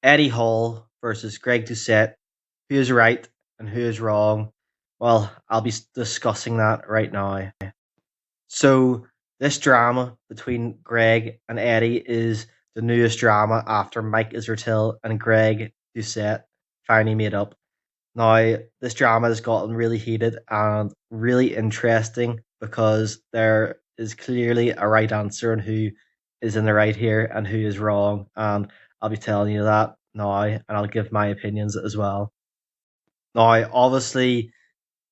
Eddie Hall versus Greg Doucette. Who is right and who is wrong? Well, I'll be discussing that right now. So, this drama between Greg and Eddie is the newest drama after Mike Israel and Greg Doucette finally made up. Now, this drama has gotten really heated and really interesting because there is clearly a right answer on who is in the right here and who is wrong. And I'll be telling you that now, and I'll give my opinions as well. Now, obviously,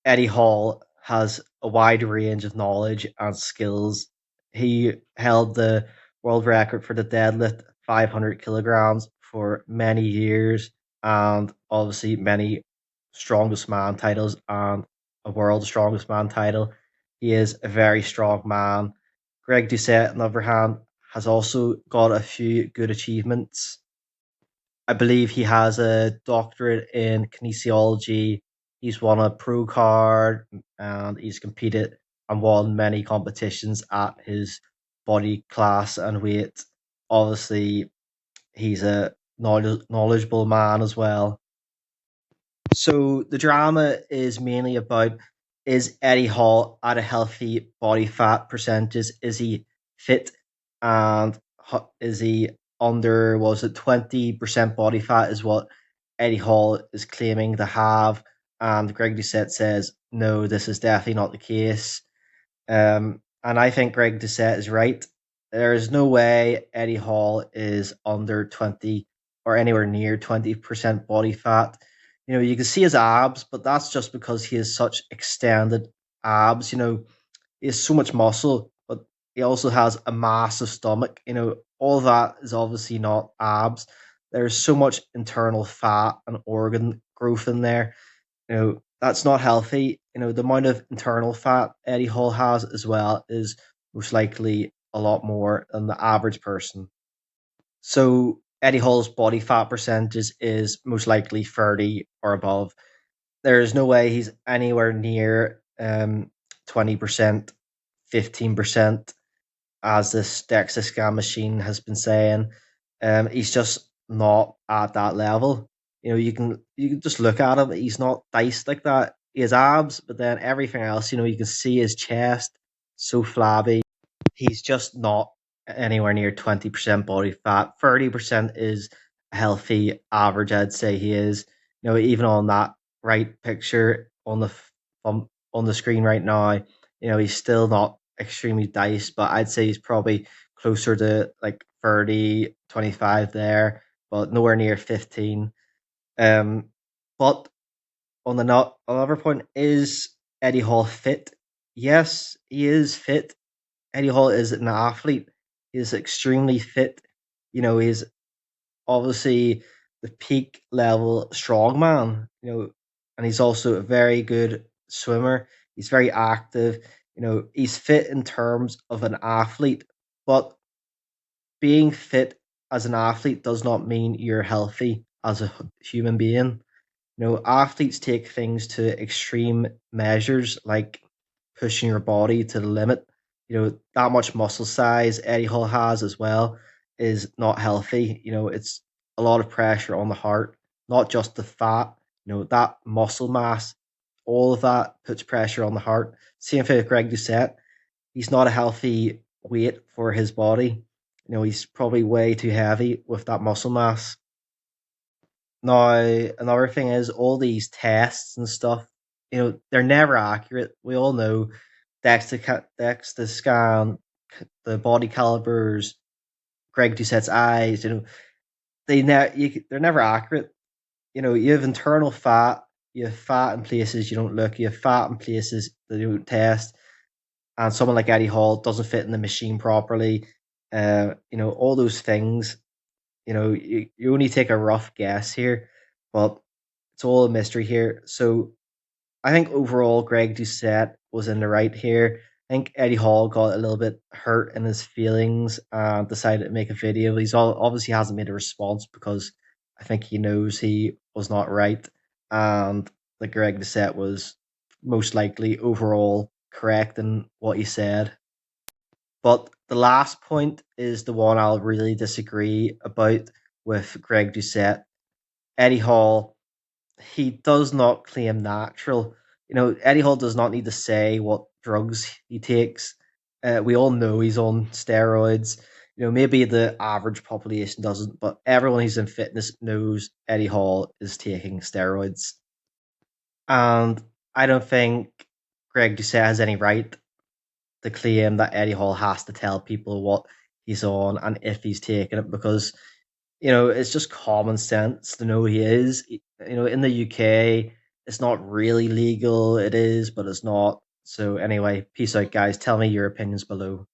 Eddie Hall has a wide range of knowledge and skills. He held the world record for the deadlift 500 kilograms for many years, and obviously many strongest man titles and a world strongest man title. He is a very strong man. Greg Doucette, on the other hand, has also got a few good achievements. I believe he has a doctorate in kinesiology. He's won a pro card and he's competed and won many competitions at his body class and weight. Obviously, he's a knowledgeable man as well. So the drama is mainly about, is Eddie Hall at a healthy body fat percentage? Is he fit? And is he under, was it 20% body fat is what Eddie Hall is claiming to have? And Greg Doucette says, no, this is definitely not the case. And I think Greg Doucette is right. There is no way Eddie Hall is under 20 or anywhere near 20% body fat. You can see his abs, but that's just because he has such extended abs. He has so much muscle, but he also has a massive stomach. All that is obviously not abs. There's so much internal fat and organ growth in there. That's not healthy. The amount of internal fat Eddie Hall has as well is most likely a lot more than the average person. So Eddie Hall's body fat percentage is most likely 30 or above. There is no way he's anywhere near 20%, 15%, as this DEXA scan machine has been saying. He's just not at that level. You can just look at him. He's not diced like that. He has abs, but then everything else, you can see his chest so flabby. He's just not anywhere near 20% body fat. 30% is a healthy average, I'd say he is. Even on that right picture on the screen right now, he's still not extremely diced, but I'd say he's probably closer to like 30, 25 there, but nowhere near 15. But on the not another point, is Eddie Hall fit? Yes, he is fit. Eddie Hall is an athlete. He's extremely fit. He's obviously the peak level strongman. And he's also a very good swimmer. He's very active. He's fit in terms of an athlete, but being fit as an athlete does not mean you're healthy as a human being. Athletes take things to extreme measures like pushing your body to the limit. That much muscle size Eddie Hall has as well is not healthy. It's a lot of pressure on the heart, not just the fat. That muscle mass, all of that puts pressure on the heart. Same thing with Greg Doucette. He's not a healthy weight for his body. He's probably way too heavy with that muscle mass. Now, another thing is all these tests and stuff, they're never accurate. We all know DEXA scan, the body calibers, Greg Doucette's eyes, they're never accurate. You have internal fat, you have fat in places you don't look, you have fat in places that you don't test, and someone like Eddie Hall doesn't fit in the machine properly. All those things. You only take a rough guess here, but it's all a mystery here. So I think overall, Greg Doucette was in the right here. I think Eddie Hall got a little bit hurt in his feelings and decided to make a video. Obviously hasn't made a response because I think he knows he was not right, and that Greg Doucette was most likely overall correct in what he said. But the last point is the one I'll really disagree about, with Greg Doucette. Eddie Hall, he does not claim natural. Eddie Hall does not need to say what drugs he takes. We all know he's on steroids. Maybe the average population doesn't, but everyone who's in fitness knows Eddie Hall is taking steroids. And I don't think Greg Doucette has any right to claim that Eddie Hall has to tell people what he's on and if he's taking it, because it's just common sense to know he is. In the UK, it's not really legal. It is, but it's not. So anyway, peace out, guys. Tell me your opinions below.